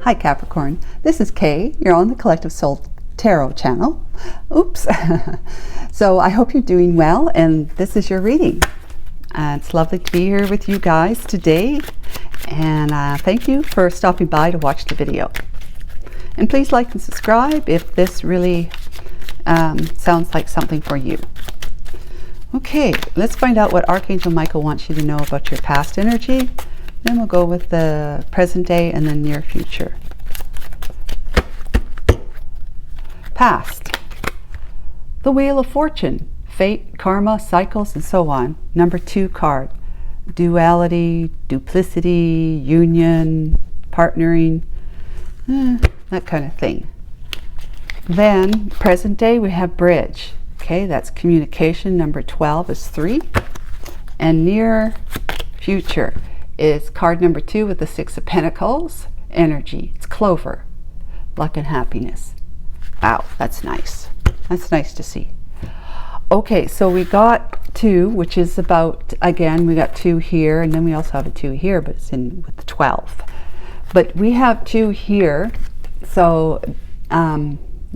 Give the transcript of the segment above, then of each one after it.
Hi Capricorn, this is Kay. You're on the Collective Soul Tarot channel. Oops. So I hope you're doing well, and this is your reading. It's lovely to be here with you guys today, and thank you for stopping by to watch the video. And please like and subscribe if this really sounds like something for you. Okay, let's find out what Archangel Michael wants you to know about your past energy. Then we'll go with the present day and the near future. Past. The Wheel of Fortune. Fate, karma, cycles, and so on. Number 2 card. Duality, duplicity, union, partnering, that kind of thing. Then, present day, we have bridge. Okay, that's communication. Number 12 is 3. And near future is card number 2 with the 6 of Pentacles. Energy. It's clover. Luck and happiness. Wow, that's nice. That's nice to see. Okay, so we got 2, which is about, again, we got 2 here, and then we also have a 2 here, but it's in with the 12. But we have 2 here, so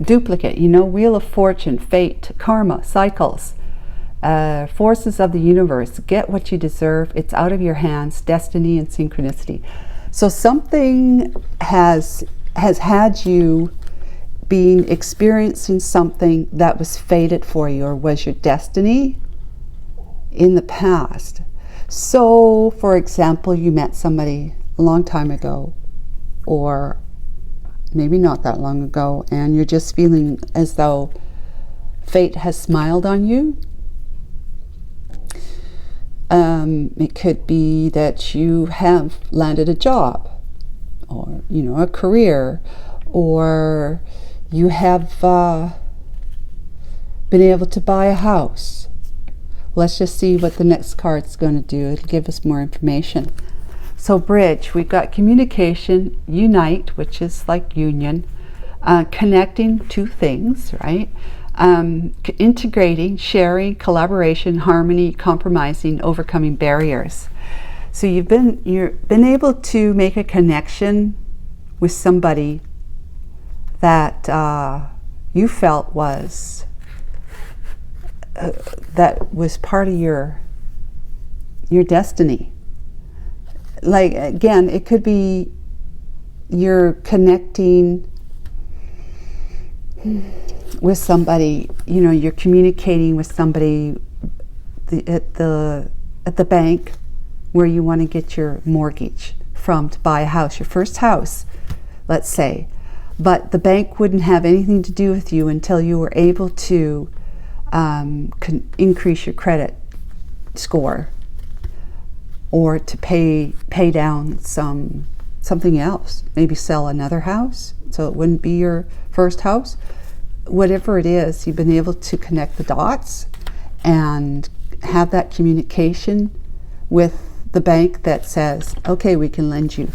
duplicate, you know, Wheel of Fortune, fate, karma, cycles, forces of the universe, get what you deserve, it's out of your hands, destiny and synchronicity. So something has had you experiencing something that was fated for you or was your destiny in the past. So, for example, you met somebody a long time ago, or maybe not that long ago, and you're just feeling as though fate has smiled on you. It could be that you have landed a job, or, you know, a career, or you have been able to buy a house. Let's just see what the next card's going to do. It'll give us more information. So bridge, we've got communication, unite, which is like union, connecting 2 things, right? Integrating, sharing, collaboration, harmony, compromising, overcoming barriers. So you've been able to make a connection with somebody that you felt was part of your destiny. Like, again, it could be you're connecting with somebody, you know, you're communicating with somebody at the bank where you want to get your mortgage from to buy a house, your first house, let's say. But the bank wouldn't have anything to do with you until you were able to increase your credit score, or to pay down something else, maybe sell another house so it wouldn't be your first house. Whatever it is, you've been able to connect the dots and have that communication with the bank that says, okay, we can lend you.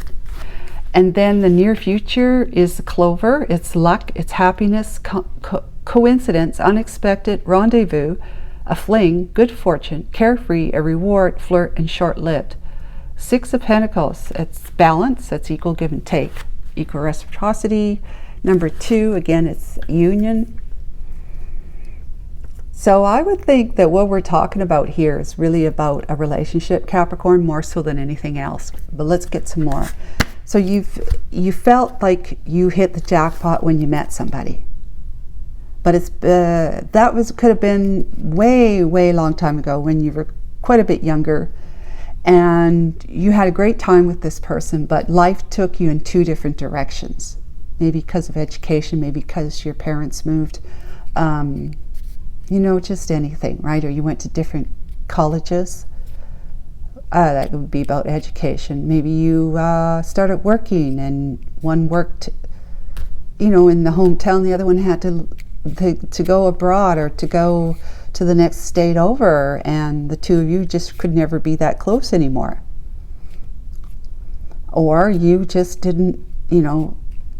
And then the near future is the clover. It's luck, it's happiness, coincidence, unexpected, rendezvous, a fling, good fortune, carefree, a reward, flirt, and short-lived. 6 of Pentacles, it's balance, that's equal give and take, equal reciprocity. Number 2, again, it's union. So I would think that what we're talking about here is really about a relationship, Capricorn, more so than anything else. But let's get some more. So you felt like you hit the jackpot when you met somebody, but it's could have been way long time ago when you were quite a bit younger, and you had a great time with this person, but life took you in 2 different directions. Maybe because of education, maybe because your parents moved, you know, just anything, right? Or you went to different colleges. That would be about education. Maybe you started working, and one worked, you know, in the hometown, the other one had to go abroad or to go to the next state over, and the 2 of you just could never be that close anymore. Or you just didn't, you know,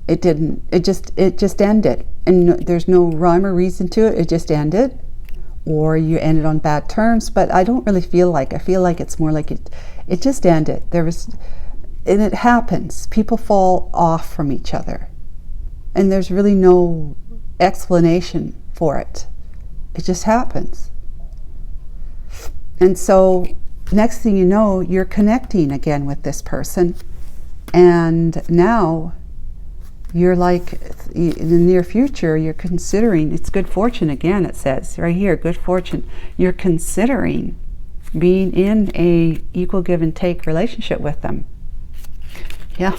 it just ended, and there's no rhyme or reason to it. It just ended. Or you ended on bad terms, but I don't really feel like, I feel like it's more like it just ended. There was and it happens. People fall off from each other. And there's really no explanation for it. It just happens. And so next thing you know, you're connecting again with this person. And now you're like, in the near future, you're considering, it's good fortune again, it says right here, good fortune. You're considering being in a equal give and take relationship with them. Yeah.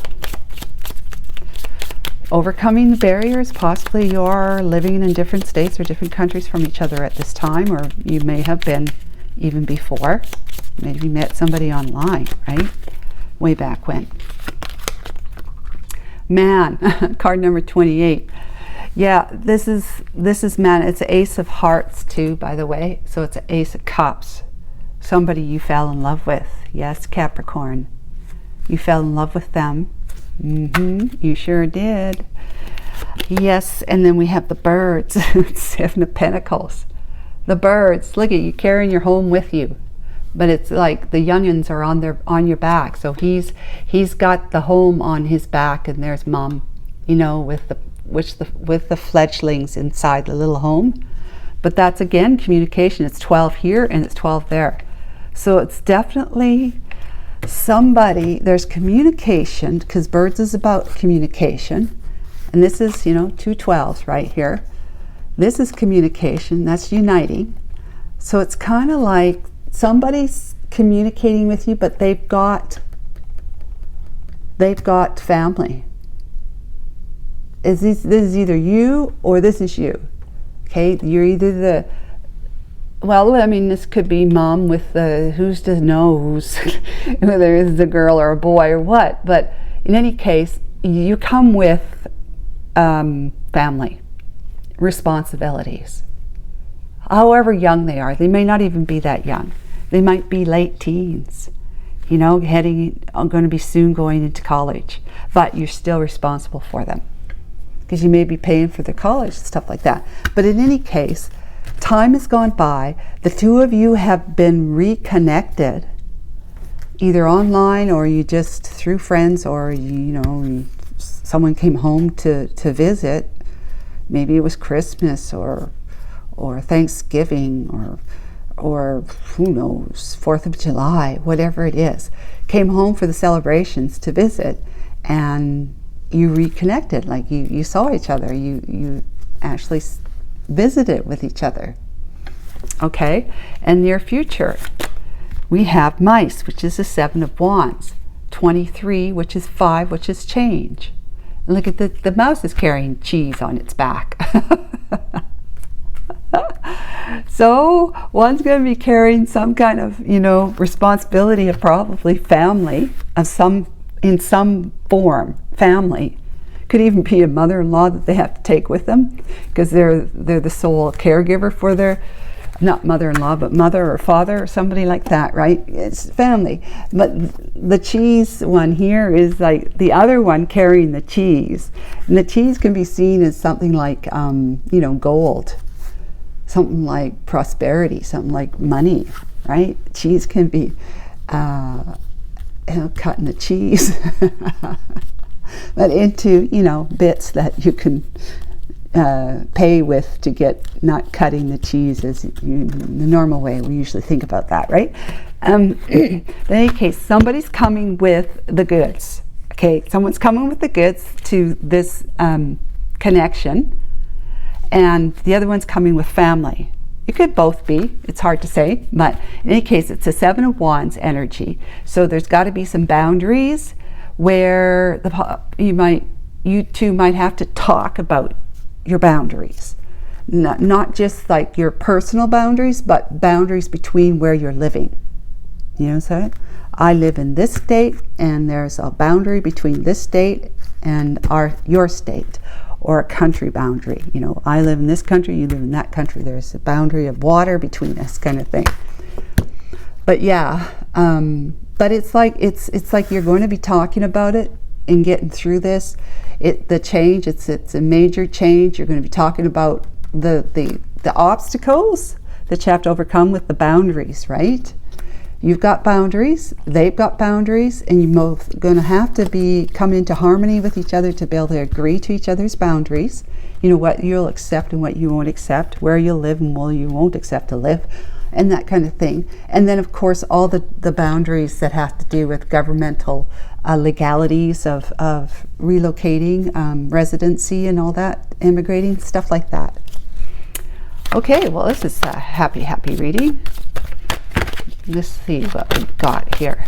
Overcoming the barriers. Possibly you're living in different states or different countries from each other at this time, or you may have been even before. Maybe you met somebody online, right? Way back when. Man, card number 28. Yeah, this is man. It's an Ace of Hearts too, by the way. So it's an Ace of Cups. Somebody you fell in love with. Yes, Capricorn. You fell in love with them. You sure did. Yes, and then we have the birds. 7 of Pentacles. The birds. Look at you carrying your home with you. But it's like the youngins are on your back. So he's got the home on his back, and there's mom, you know, with the fledglings inside the little home. But that's again communication. It's 12 here and it's 12 there. So it's definitely somebody, there's communication, because birds is about communication. And this is, you know, 2 12s right here. This is communication, that's uniting. So it's kind of like somebody's communicating with you, but they've got family. This is either you or this is you. Okay, you're either well, I mean, this could be mom with the, who's to know whether it's a girl or a boy or what. But in any case, you come with family responsibilities. However young they are, they may not even be that young. They might be late teens, you know, going to be soon going into college. But you're still responsible for them, because you may be paying for their college and stuff like that. But in any case, time has gone by. The two of you have been reconnected, either online or you just through friends, or someone came home to visit. Maybe it was Christmas or Thanksgiving or who knows, 4th of July, whatever it is. Came home for the celebrations to visit, and you reconnected, like you saw each other. You actually visited with each other. Okay, and near future, we have mice, which is the 7 of Wands, 23, which is 5, which is change. And look at the mouse is carrying cheese on its back. So one's going to be carrying some kind of, responsibility of probably family of in some form, family. Could even be a mother-in-law that they have to take with them, because they're the sole caregiver for their, not mother-in-law, but mother or father or somebody like that, right? It's family. But the cheese one here is like the other one carrying the cheese. And the cheese can be seen as something like, gold, something like prosperity, something like money, right? Cheese can be cutting the cheese. But into, bits that you can pay with to get, not cutting the cheese as the normal way we usually think about that, right? In any case, somebody's coming with the goods. Okay, someone's coming with the goods to this connection, and the other one's coming with family. It could both be, it's hard to say, but in any case, it's a 7 of Wands energy. So there's got to be some boundaries where you two might have to talk about your boundaries. Not just like your personal boundaries, but boundaries between where you're living. You know what I'm saying? I live in this state, and there's a boundary between this state and your state, or a country boundary. I live in this country, you live in that country. There's a boundary of water between us, kind of thing. But yeah, but it's like you're going to be talking about it and getting through this. The change, it's a major change. You're going to be talking about the obstacles that you have to overcome with the boundaries, right? You've got boundaries, they've got boundaries, and you're both going to have to come into harmony with each other to be able to agree to each other's boundaries. You know, what you'll accept and what you won't accept, where you'll live and where you won't accept to live, and that kind of thing. And then, of course, all the boundaries that have to do with governmental legalities of relocating, residency and all that, immigrating, stuff like that. Okay, well, this is a happy reading. Let's see what we got here.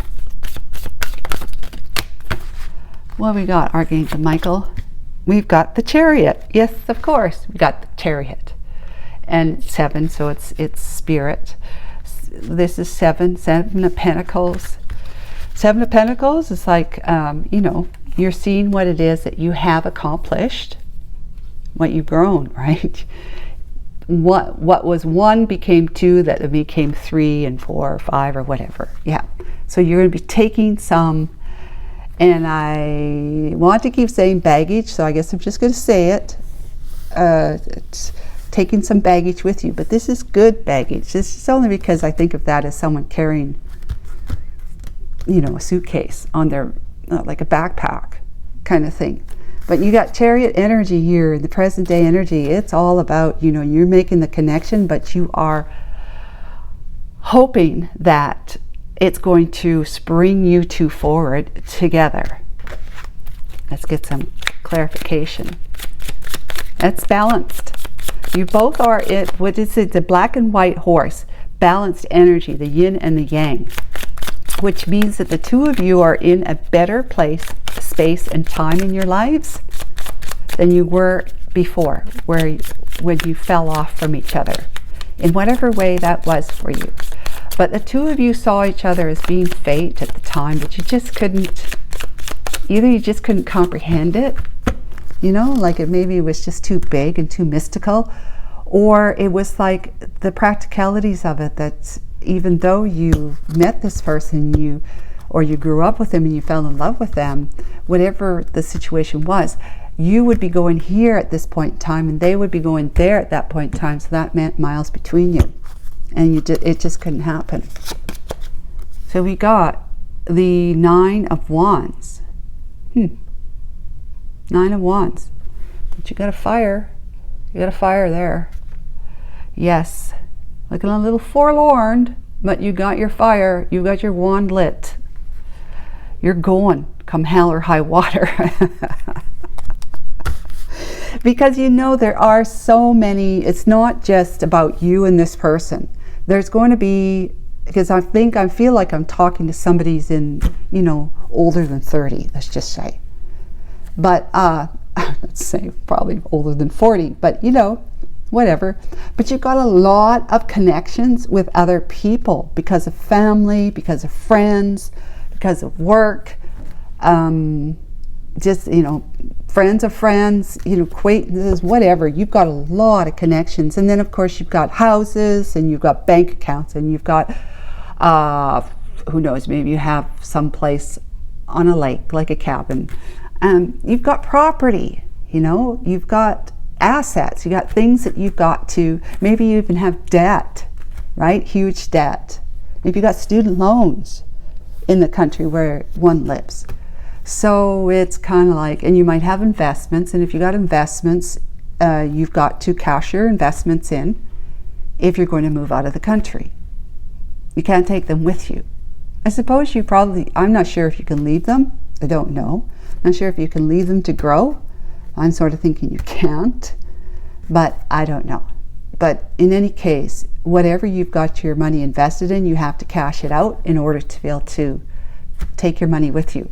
What we got, Archangel Michael? We've got the Chariot. Yes, of course, we got the Chariot. And 7, so it's spirit. This is 7 of Pentacles. 7 of Pentacles is like, you know, you're seeing what it is that you have accomplished, what you've grown, right? What was 1 became 2, that it became 3 and 4 or 5 or whatever. Yeah. So you're going to be taking some, and I want to keep saying baggage, so I guess I'm just going to say it. It's taking some baggage with you, but this is good baggage. This is only because I think of that as someone carrying, you know, a suitcase on their, like a backpack kind of thing. But you got Chariot energy here, the present day energy. It's all about, you know, you're making the connection, but you are hoping that it's going to spring you two forward together. Let's get some clarification. That's balanced. You both are what is it? The black and white horse, balanced energy, the yin and the yang, which means that the two of you are in a better place, space and time in your lives than you were before, when you fell off from each other, in whatever way that was for you. But the two of you saw each other as being fate at the time, but you just couldn't, either you just couldn't comprehend it, you know, like maybe it was just too big and too mystical, or it was like the practicalities of it, that even though you met this person, you grew up with them and you fell in love with them, whatever the situation was, you would be going here at this point in time and they would be going there at that point in time, so that meant miles between you, and it just couldn't happen. So we got the 9 of Wands. 9 of Wands. But you got a fire. You got a fire there. Yes. Looking a little forlorn, but you got your fire. You got your wand lit. You're going, come hell or high water. Because you know there are so many, it's not just about you and this person. There's going to be, because I feel like I'm talking to somebody who's in, you know, older than 30, let's just say. But, let's say probably older than 40, but you know, whatever. But you've got a lot of connections with other people because of family, because of friends, because of work, just, you know, friends of friends, you know, acquaintances, whatever. You've got a lot of connections. And then of course you've got houses and you've got bank accounts and you've got, who knows, maybe you have some place on a lake, like a cabin. You've got property, you know, you've got assets, you got things that you've got to, maybe you even have debt, right? Huge debt. Maybe you got student loans in the country where one lives. So it's kind of like, and you might have investments, and if you got investments, you've got to cash your investments in if you're going to move out of the country. You can't take them with you. I suppose you probably, I'm not sure if you can leave them. I don't know. Not sure if you can leave them to grow. I'm sort of thinking you can't, but I don't know. But in any case, whatever you've got your money invested in, you have to cash it out in order to be able to take your money with you.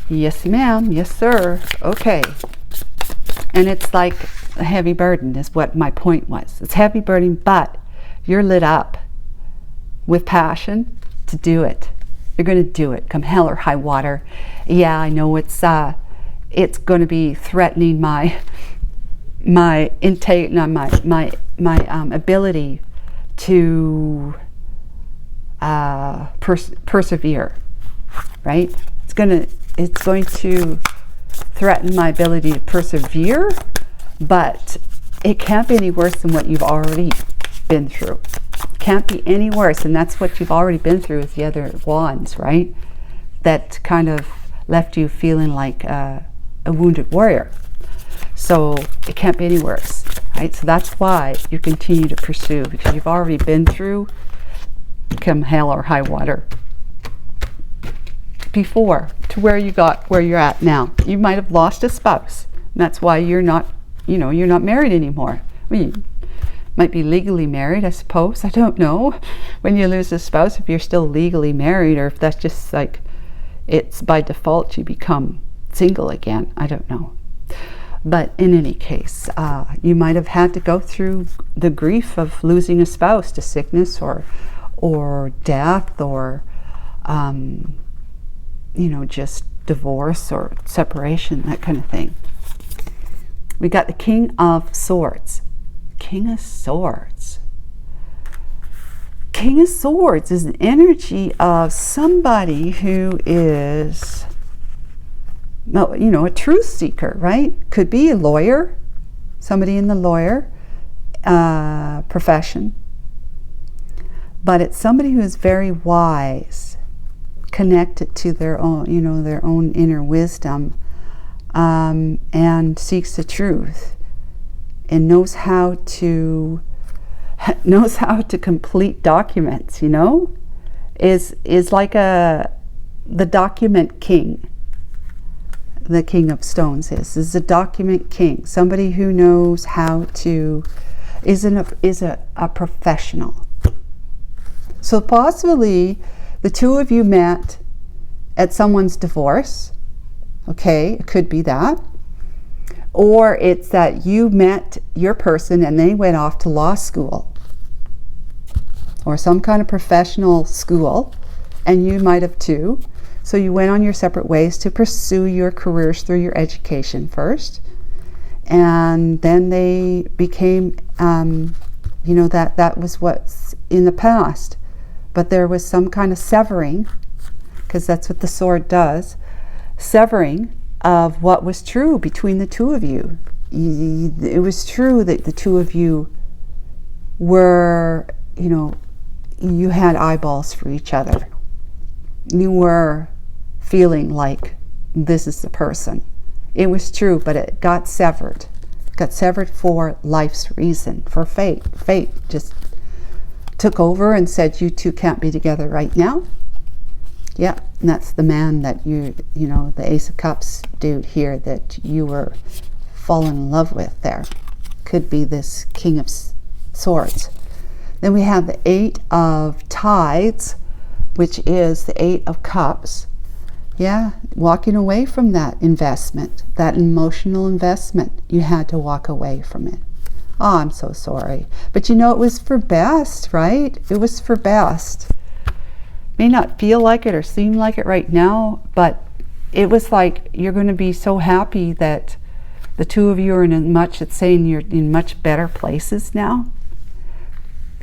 Yes, ma'am. Yes, sir. Okay. And it's like a heavy burden is what my point was. It's heavy burden, but you're lit up with passion to do it. You're going to do it, come hell or high water. Yeah, I know it's going to be threatening my intake, my ability to persevere. Right? It's going to threaten my ability to persevere, but it can't be any worse than what you've already been through. It can't be any worse. And that's what you've already been through with the other wands, right? That kind of left you feeling like a wounded warrior. So it can't be any worse, right? So that's why you continue to pursue, because you've already been through, come hell or high water, before, to where you're at now. You might have lost a spouse, and that's why you're not, you're not married anymore. Well, you might be legally married, I suppose. I don't know. When you lose a spouse, if you're still legally married, or if that's just like, it's by default you become single again. I don't know. But in any case, you might have had to go through the grief of losing a spouse to sickness or death, or just divorce or separation, that kind of thing. We got the King of Swords. King of Swords. King of Swords is an energy of somebody who is, a truth seeker, right? Could be a lawyer, somebody in the lawyer profession. But it's somebody who is very wise, connected to their own, their own inner wisdom, and seeks the truth, and knows how to complete documents. Is like the document king. The King of Stones is a document king, somebody who knows how to, is a professional. So possibly the two of you met at someone's divorce. Okay, it could be that. Or it's that you met your person and they went off to law school or some kind of professional school, and you might have too. So you went on your separate ways to pursue your careers through your education first. And then they became, that was what's in the past. But there was some kind of severing, because that's what the sword does, severing of what was true between the two of you. It was true that the two of you were, you had eyeballs for each other. You were feeling like this is the person. It was true, but it got severed. Got severed for life's reason, for fate. Fate just took over and said, you two can't be together right now. Yeah, and that's the man that the Ace of Cups dude here that you were falling in love with there. Could be this King of Swords. Then we have the Eight of Tides, which is the Eight of Cups. Yeah, walking away from that investment, that emotional investment. You had to walk away from it. Oh, I'm so sorry. But it was for best, right? It was for best. May not feel like it or seem like it right now, but it was like you're going to be so happy that the two of you are you're in much better places now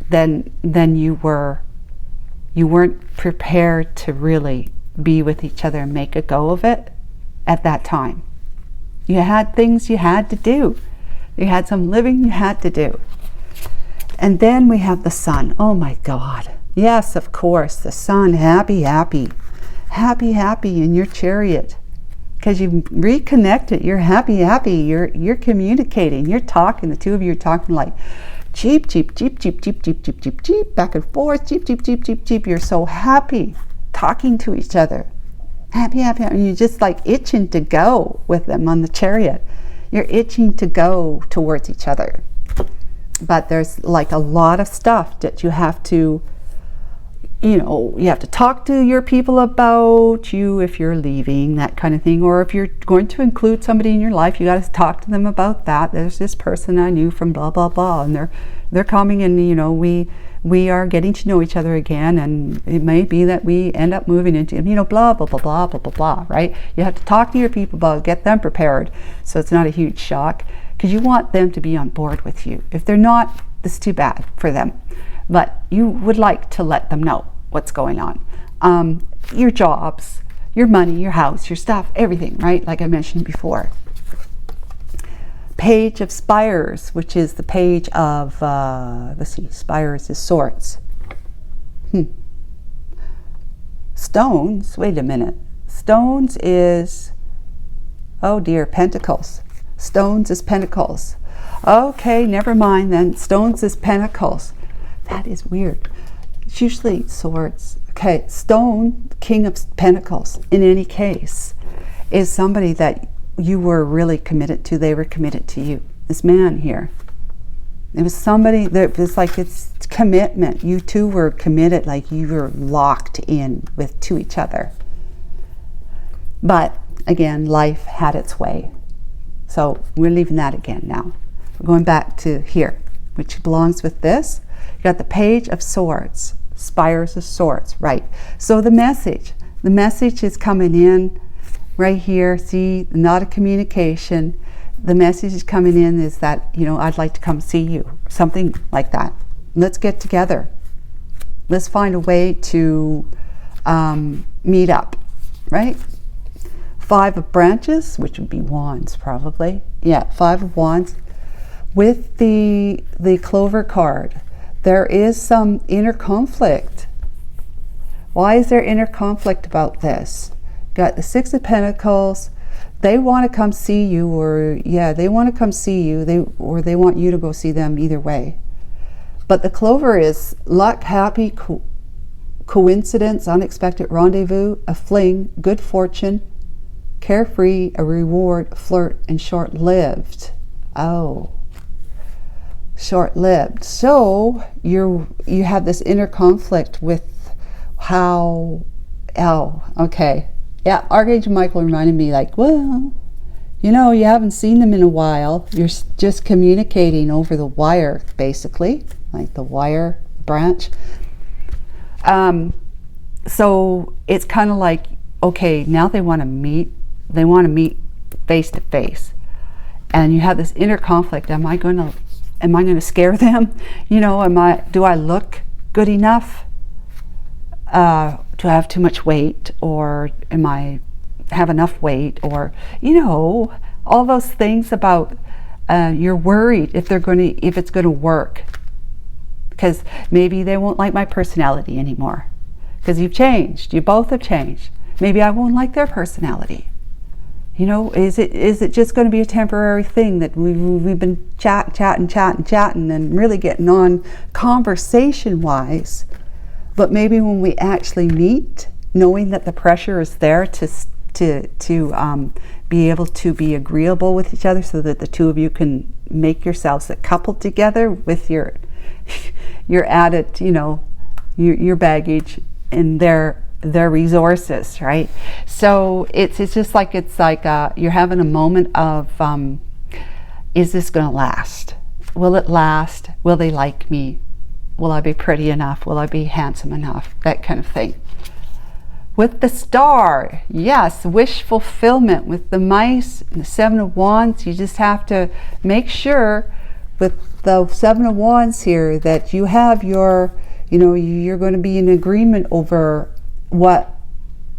than you were. You weren't prepared to really be with each other and make a go of it at that time. You had things you had to do. You had some living you had to do. And then we have the Sun. Oh my God. Yes, of course, the Sun. Happy, happy. Happy, happy in your chariot. Because you've reconnected. You're happy, happy. You're communicating. You're talking. The two of you are talking like cheep, cheep, cheep, cheep, cheep, cheep, cheep, cheep, cheep, back and forth, cheep, cheep, cheep, cheep, cheep. You're so happy talking to each other. Happy, happy, happy. And you're just like itching to go with them on the chariot. You're itching to go towards each other. But there's like a lot of stuff that you have to, you have to talk to your people about if you're leaving, that kind of thing. Or if you're going to include somebody in your life, you got to talk to them about that. There's this person I knew from blah, blah, blah. And they're coming and, we are getting to know each other again. And it may be that we end up moving into, blah, blah, blah, blah, blah, blah, blah, right? You have to talk to your people about it, get them prepared. So it's not a huge shock, because you want them to be on board with you. If they're not, it's too bad for them. But you would like to let them know what's going on. Your jobs, your money, your house, your stuff, everything, right? Like I mentioned before. Page of Spires, which is the page of, Spires is swords. Stones, wait a minute. Stones is, oh dear, Pentacles. Stones is Pentacles. Okay, never mind then. Stones is Pentacles. That is weird. It's usually Swords. Okay, Stone, King of Pentacles, in any case, is somebody that you were really committed to. They were committed to you. This man here. It was somebody that was like, it's commitment. You two were committed, like you were locked in to each other. But again, life had its way. So we're leaving that again now. We're going back to here, which belongs with this. You got the Page of Swords, Spires of Swords, right? So the message is coming in right here. See, not a communication. The message is coming in is that, you know, I'd like to come see you, something like that. Let's get together. Let's find a way to meet up, right? 5 of Branches, which would be Wands probably. Yeah, 5 of Wands. With the Clover card, there is some inner conflict. Why is there inner conflict about this? Got the 6 of Pentacles. They want to come see you, or yeah, they want to come see you, or they want you to go see them, either way. But the Clover is luck, happy, coincidence, unexpected rendezvous, a fling, good fortune, carefree, a reward, flirt, and short-lived. Oh, short-lived. So you have this inner conflict with how, oh, okay. Yeah, Archangel Michael reminded me, like, well, you know, you haven't seen them in a while. You're just communicating over the wire, basically, like the wire branch. So it's kind of like, okay, now they want to meet. They want to meet face to face, and you have this inner conflict. Am I going to scare them? You know, do I look good enough? Do I have too much weight, or am I have enough weight, or, you know, all those things about you're worried if it's going to work, because maybe they won't like my personality anymore, because you've changed. You both have changed. Maybe I won't like their personality. You know, is it just going to be a temporary thing that we've been chatting and really getting on conversation wise, but maybe when we actually meet, knowing that the pressure is there to be able to be agreeable with each other, so that the two of you can make yourselves a couple together with your added, you know, your baggage and their resources, right? So it's just like, you're having a moment of, is this going to last? Will it last? Will they like me? Will I be pretty enough? Will I be handsome enough? That kind of thing. With the Star, yes, wish fulfillment. With the Mice and the 7 of Wands, you just have to make sure with the 7 of Wands here that you have your, you know, you're going to be in agreement over what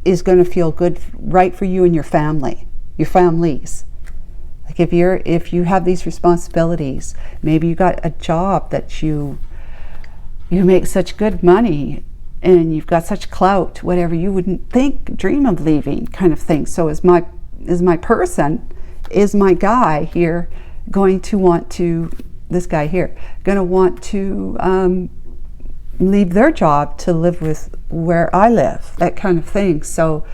is going to feel good, right for you and your family, your families. Like if you have these responsibilities, maybe you got a job that you make such good money and you've got such clout, whatever, you wouldn't dream of leaving, kind of thing. So is my guy here going to want to, this guy here, going to want to leave their job to live with where I live, that kind of thing. So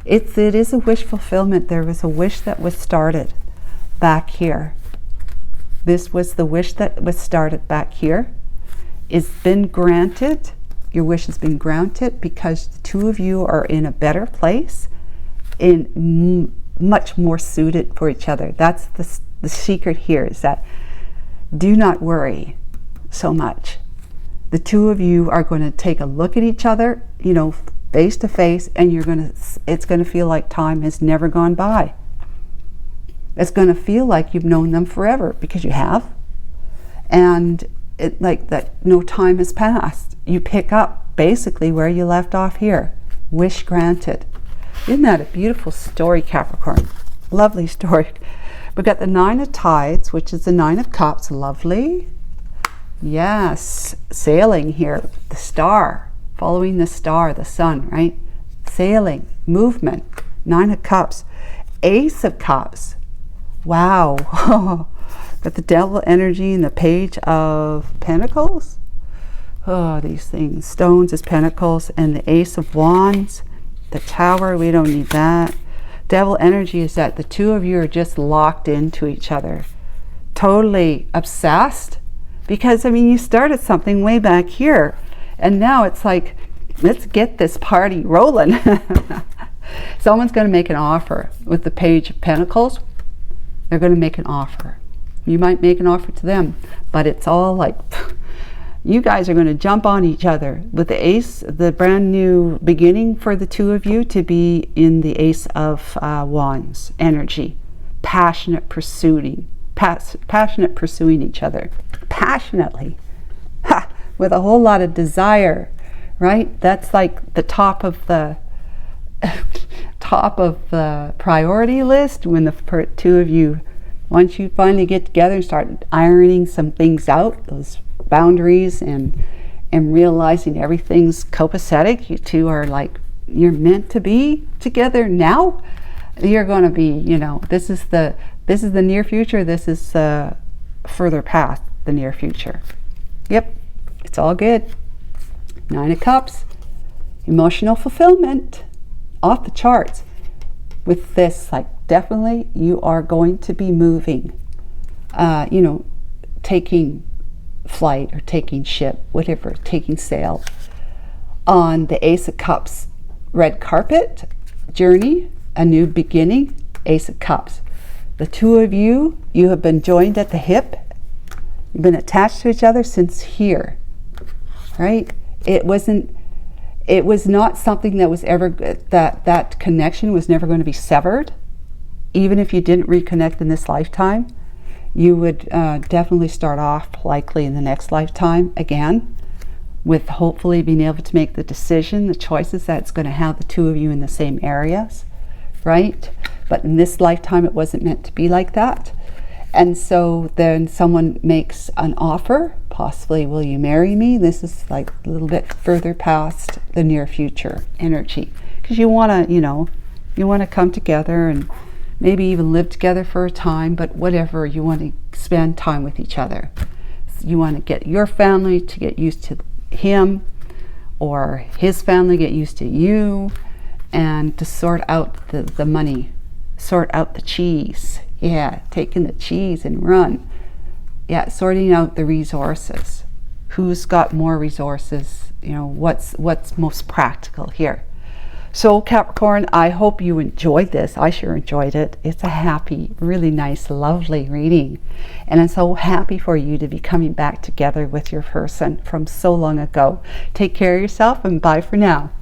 it is a wish fulfillment. There was a wish that was started back here. This was the wish that was started back here. It's been granted. Your wish has been granted because the two of you are in a better place, in much more suited for each other. That's the secret here, is that do not worry so much. The two of you are going to take a look at each other, you know, face to face, and it's going to feel like time has never gone by. It's going to feel like you've known them forever, because you have. And it, like that, no time has passed. You pick up basically where you left off here. Wish granted. Isn't that a beautiful story, Capricorn? Lovely story. We've got the 9 of Tides, which is the 9 of Cups. Lovely. Yes, sailing here. The Star, following the star, the sun, right? Sailing, movement, 9 of Cups, Ace of Cups. Wow. Got the Devil energy and the Page of Pentacles. Oh, these things. Stones as Pentacles and the Ace of Wands. The Tower, we don't need that. Devil energy is that the two of you are just locked into each other. Totally obsessed. Because, I mean, you started something way back here. And now it's like, let's get this party rolling. Someone's going to make an offer. With the Page of Pentacles, they're going to make an offer. You might make an offer to them. But it's all like, you guys are going to jump on each other. With the Ace, the brand new beginning for the two of you to be in the Ace of Wands energy. Passionate pursuing each other. Passionately. Ha! With a whole lot of desire. Right? That's like the top of the priority list when the two of you, once you finally get together and start ironing some things out, those boundaries and realizing everything's copacetic, you two are like, you're meant to be together now. You're going to be, you know, this is the near future. This is further past the near future. Yep, it's all good. 9 of Cups, emotional fulfillment, off the charts. With this, like, definitely you are going to be moving, you know, taking flight or taking ship, whatever, taking sail on the Ace of Cups red carpet journey, a new beginning. Ace of Cups, the two of you have been joined at the hip. You've been attached to each other since here, right? It was not something that was ever, that connection was never going to be severed. Even if you didn't reconnect in this lifetime, you would definitely start off likely in the next lifetime again, with hopefully being able to make the decision, the choices that's going to have the two of you in the same areas, right? But in this lifetime, it wasn't meant to be like that. And so then someone makes an offer, possibly, will you marry me? This is like a little bit further past the near future energy. Because you want to, you know, you want to come together and maybe even live together for a time, but whatever, you want to spend time with each other. You want to get your family to get used to him, or his family get used to you, and to sort out the money, sort out the cheese. Yeah, taking the cheese and run. Yeah, sorting out the resources. Who's got more resources? You know, what's most practical here. So Capricorn, I hope you enjoyed this. I sure enjoyed it. It's a happy, really nice, lovely reading. And I'm so happy for you to be coming back together with your person from so long ago. Take care of yourself and bye for now.